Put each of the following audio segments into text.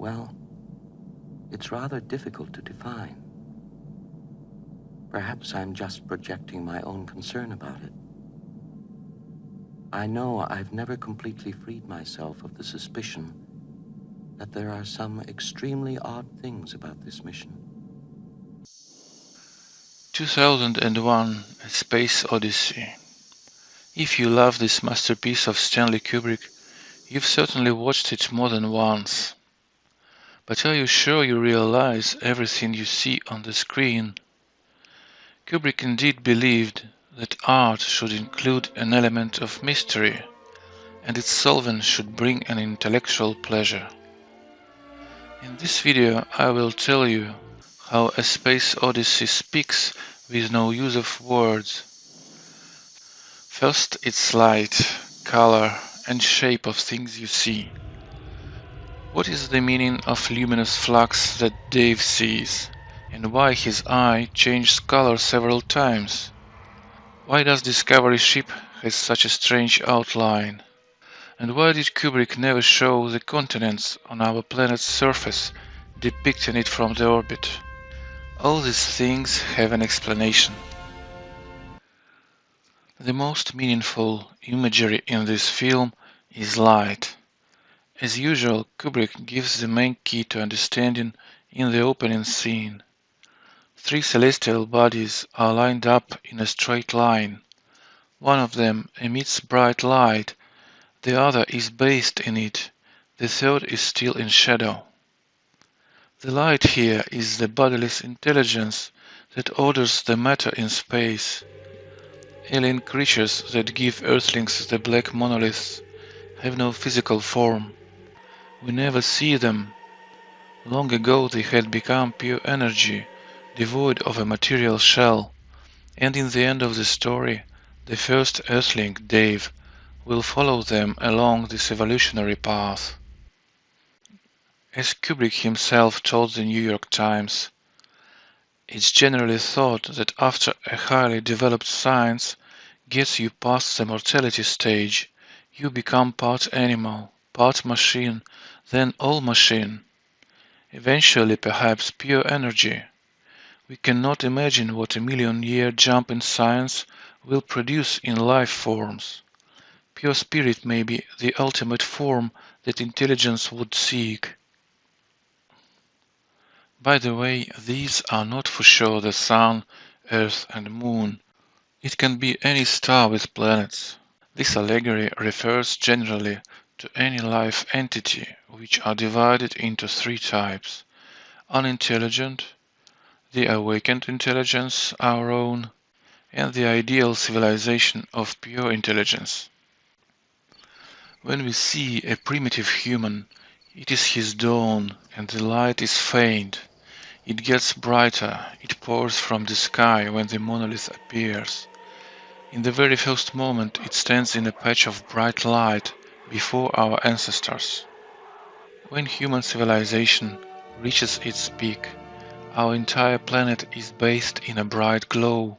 well, it's rather difficult to define. Perhaps I'm just projecting my own concern about it. I know I've never completely freed myself of the suspicion that there are some extremely odd things about this mission. 2001: A Space Odyssey. If you love this masterpiece of Stanley Kubrick, you've certainly watched it more than once. But are you sure you realize everything you see on the screen? Kubrick indeed believed that art should include an element of mystery, and its solving should bring an intellectual pleasure. In this video I will tell you how A Space Odyssey speaks with no use of words. First, its light, color, and shape of things you see. What is the meaning of luminous flux that Dave sees, and why his eye changes color several times? Why does Discovery ship has such a strange outline? And why did Kubrick never show the continents on our planet's surface, depicting it from the orbit? All these things have an explanation. The most meaningful imagery in this film is light. As usual, Kubrick gives the main key to understanding in the opening scene. Three celestial bodies are lined up in a straight line. One of them emits bright light, the other is bathed in it, the third is still in shadow. The light here is the bodiless intelligence that orders the matter in space. Alien creatures that give Earthlings the black monoliths have no physical form. We never see them. Long ago they had become pure energy, devoid of a material shell, and in the end of the story, the first Earthling, Dave, will follow them along this evolutionary path. As Kubrick himself told the New York Times, it's generally thought that after a highly developed science gets you past the mortality stage, you become part animal, part machine, then all machine. Eventually perhaps pure energy. We cannot imagine what a million-year jump in science will produce in life forms. Pure spirit may be the ultimate form that intelligence would seek. By the way, these are not for sure the Sun, Earth and Moon. It can be any star with planets. This allegory refers generally to any life entity, which are divided into three types: unintelligent, the awakened intelligence, our own, and the ideal civilization of pure intelligence. When we see a primitive human, it is his dawn, and the light is faint. It gets brighter, it pours from the sky when the monolith appears. In the very first moment it stands in a patch of bright light before our ancestors. When human civilization reaches its peak, our entire planet is bathed in a bright glow.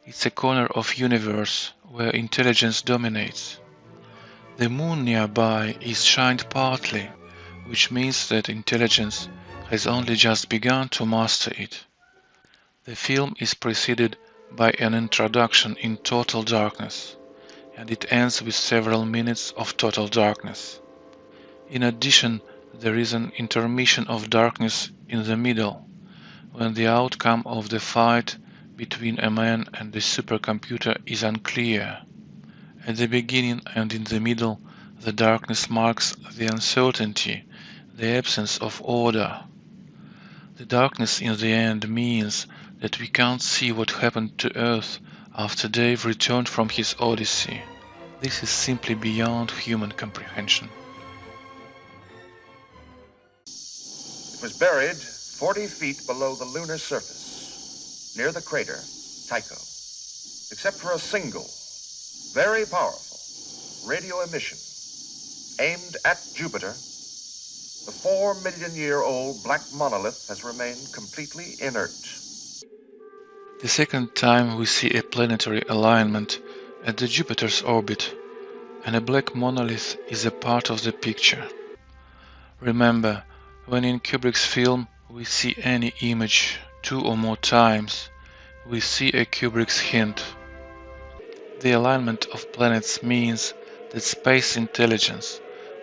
It's a corner of universe where intelligence dominates. The moon nearby is shined partly, which means that intelligence has only just begun to master it. The film is preceded by an introduction in total darkness, and it ends with several minutes of total darkness. In addition, there is an intermission of darkness in the middle, when the outcome of the fight between a man and the supercomputer is unclear. At the beginning and in the middle, the darkness marks the uncertainty, the absence of order. The darkness in the end means that we can't see what happened to Earth after Dave returned from his Odyssey. This is simply beyond human comprehension. It was buried 40 feet below the lunar surface, near the crater Tycho. Except for a single, very powerful radio emission aimed at Jupiter, the 4-million-year-old black monolith has remained completely inert. The second time we see a planetary alignment at the Jupiter's orbit, and a black monolith is a part of the picture. Remember, When in Kubrick's film we see any image 2 or more times, we see a Kubrick's hint. The alignment of planets means that space intelligence,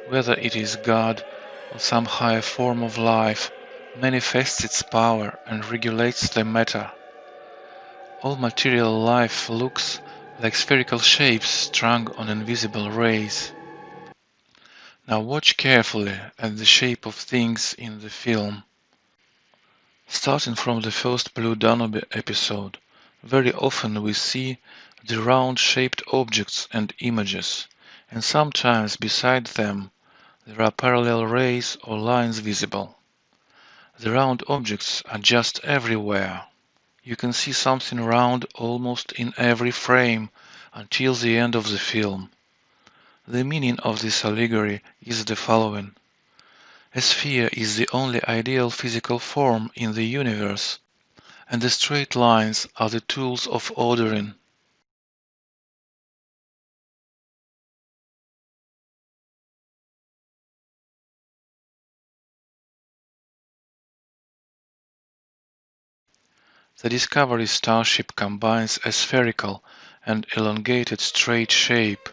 whether it is God or some higher form of life, manifests its power and regulates the matter. All material life looks like spherical shapes strung on invisible rays. Now watch carefully at the shape of things in the film. Starting from the first Blue Danube episode, very often we see the round-shaped objects and images, and sometimes beside them there are parallel rays or lines visible. The round objects are just everywhere. You can see something round almost in every frame until the end of the film. The meaning of this allegory is the following. A sphere is the only ideal physical form in the universe, and the straight lines are the tools of ordering. The Discovery starship combines a spherical and elongated straight shape.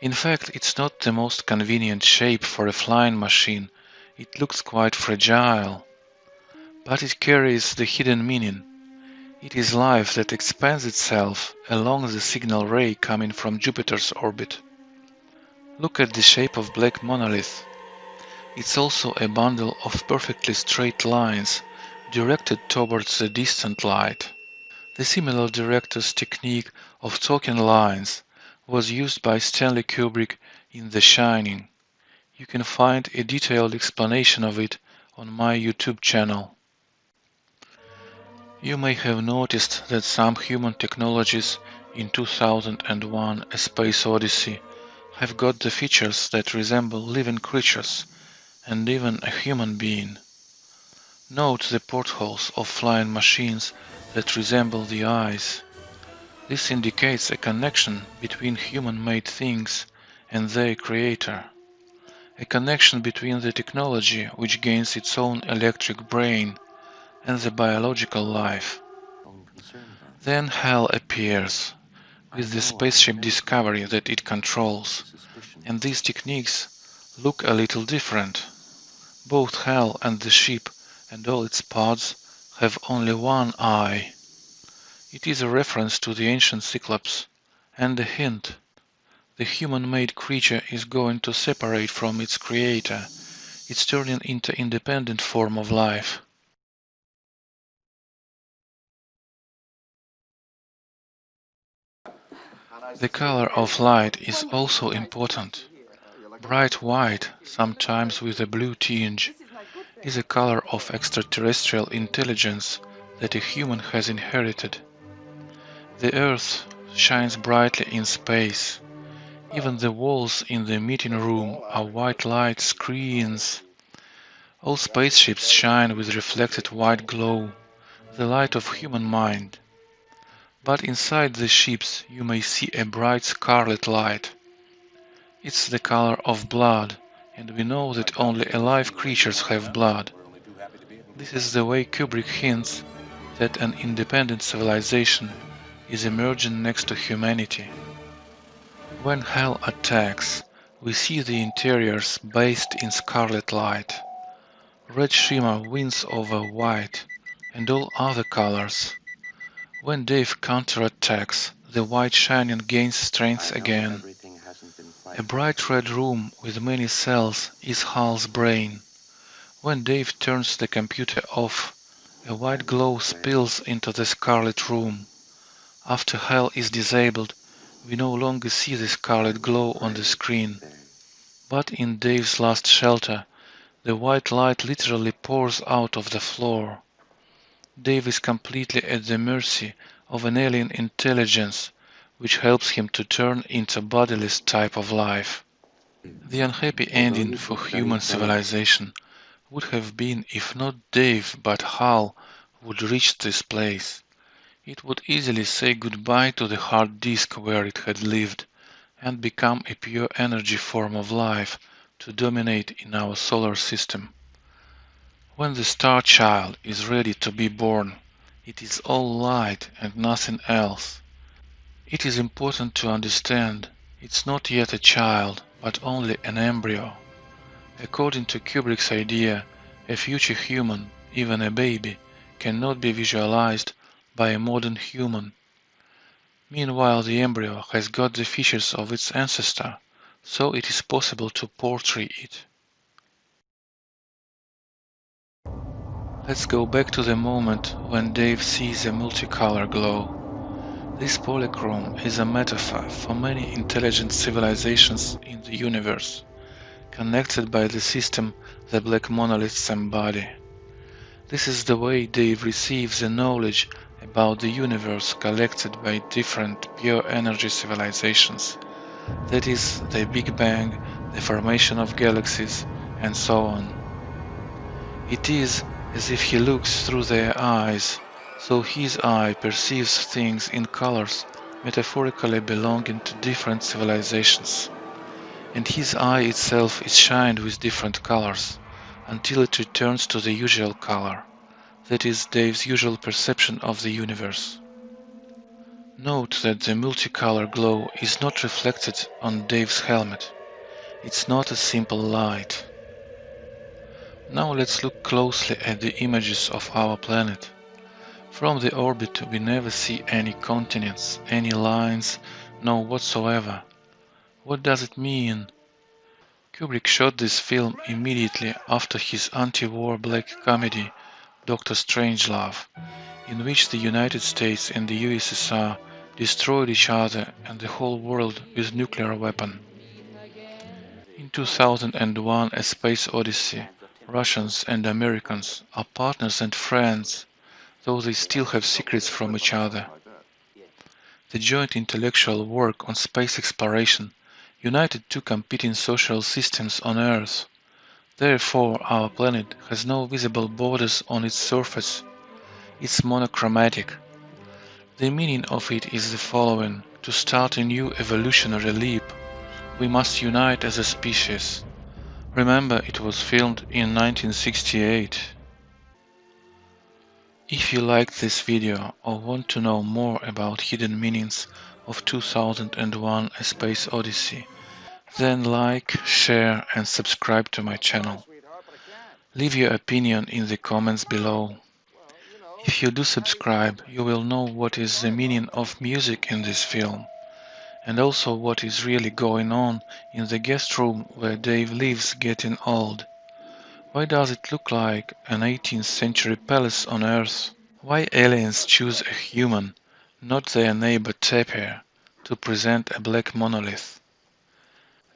In fact, it's not the most convenient shape for a flying machine. It looks quite fragile. But it carries the hidden meaning. It is life that expands itself along the signal ray coming from Jupiter's orbit. Look at the shape of black monolith. It's also a bundle of perfectly straight lines directed towards the distant light. The similar director's technique of talking lines was used by Stanley Kubrick in The Shining. You can find a detailed explanation of it on my YouTube channel. You may have noticed that some human technologies in 2001 A Space Odyssey have got the features that resemble living creatures and even a human being. Note the portholes of flying machines that resemble the eyes. This indicates a connection between human-made things and their creator. A connection between the technology which gains its own electric brain and the biological life. Then hell appears, with the spaceship Discovery that it controls, and these techniques look a little different. Both hell and the ship and all its parts have only one eye. It is a reference to the ancient Cyclops, and a hint. The human-made creature is going to separate from its creator. It's turning into independent form of life. The color of light is also important. Bright white, sometimes with a blue tinge, is a color of extraterrestrial intelligence that a human has inherited. The Earth shines brightly in space. Even the walls in the meeting room are white light screens. All spaceships shine with reflected white glow, the light of human mind. But inside the ships you may see a bright scarlet light. It's the color of blood, and we know that only alive creatures have blood. This is the way Kubrick hints that an independent civilization is emerging next to humanity. When hell attacks, we see the interiors bathed in scarlet light. Red shimmer wins over white and all other colors. When Dave counterattacks, the white shining gains strength again. A bright red room with many cells is Hal's brain. When Dave turns the computer off, a white glow spills into the scarlet room. After Hal is disabled, we no longer see the scarlet glow on the screen. But in Dave's last shelter, the white light literally pours out of the floor. Dave is completely at the mercy of an alien intelligence, which helps him to turn into a bodiless type of life. The unhappy ending for human civilization would have been if not Dave but Hal would reach this place. It would easily say goodbye to the hard disk where it had lived and become a pure energy form of life to dominate in our solar system. When the star child is ready to be born, it is all light and nothing else. It is important to understand it's not yet a child, but only an embryo. According to Kubrick's idea, a future human, even a baby, cannot be visualized by a modern human. Meanwhile, the embryo has got the features of its ancestor, so it is possible to portray it. Let's go back to the moment when Dave sees a multicolor glow. This polychrome is a metaphor for many intelligent civilizations in the universe, connected by the system the black monoliths embody. This is the way Dave receives the knowledge about the universe collected by different pure energy civilizations, that is, the Big Bang, the formation of galaxies, and so on. It is as if he looks through their eyes, so his eye perceives things in colors metaphorically belonging to different civilizations, and his eye itself is shined with different colors, until it returns to the usual color, that is Dave's usual perception of the universe. Note that the multicolor glow is not reflected on Dave's helmet. It's not a simple light. Now let's look closely at the images of our planet. From the orbit we never see any continents, any lines, no whatsoever. What does it mean? Kubrick shot this film immediately after his anti-war black comedy Dr. Strangelove, in which the United States and the USSR destroyed each other and the whole world with nuclear weapon. In 2001 A Space Odyssey, Russians and Americans are partners and friends, though they still have secrets from each other. The joint intellectual work on space exploration united two competing social systems on Earth. Therefore, our planet has no visible borders on its surface. It's monochromatic. The meaning of it is the following: to start a new evolutionary leap, we must unite as a species. Remember, it was filmed in 1968. If you liked this video or want to know more about hidden meanings of 2001 A Space Odyssey, then like, share and subscribe to my channel. Leave your opinion in the comments below. If you do subscribe, you will know what is the meaning of music in this film, and also what is really going on in the guest room where Dave lives getting old. Why does it look like an 18th century palace on Earth? Why aliens choose a human, not their neighbor Tapir, to present a black monolith?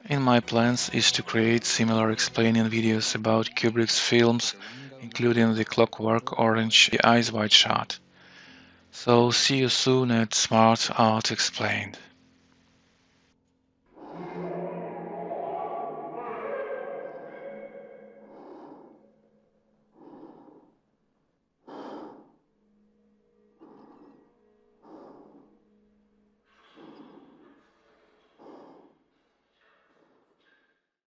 In my plans is to create similar explaining videos about Kubrick's films, including The Clockwork Orange, The Eyes Wide Shut. So see you soon at Smart Art Explained.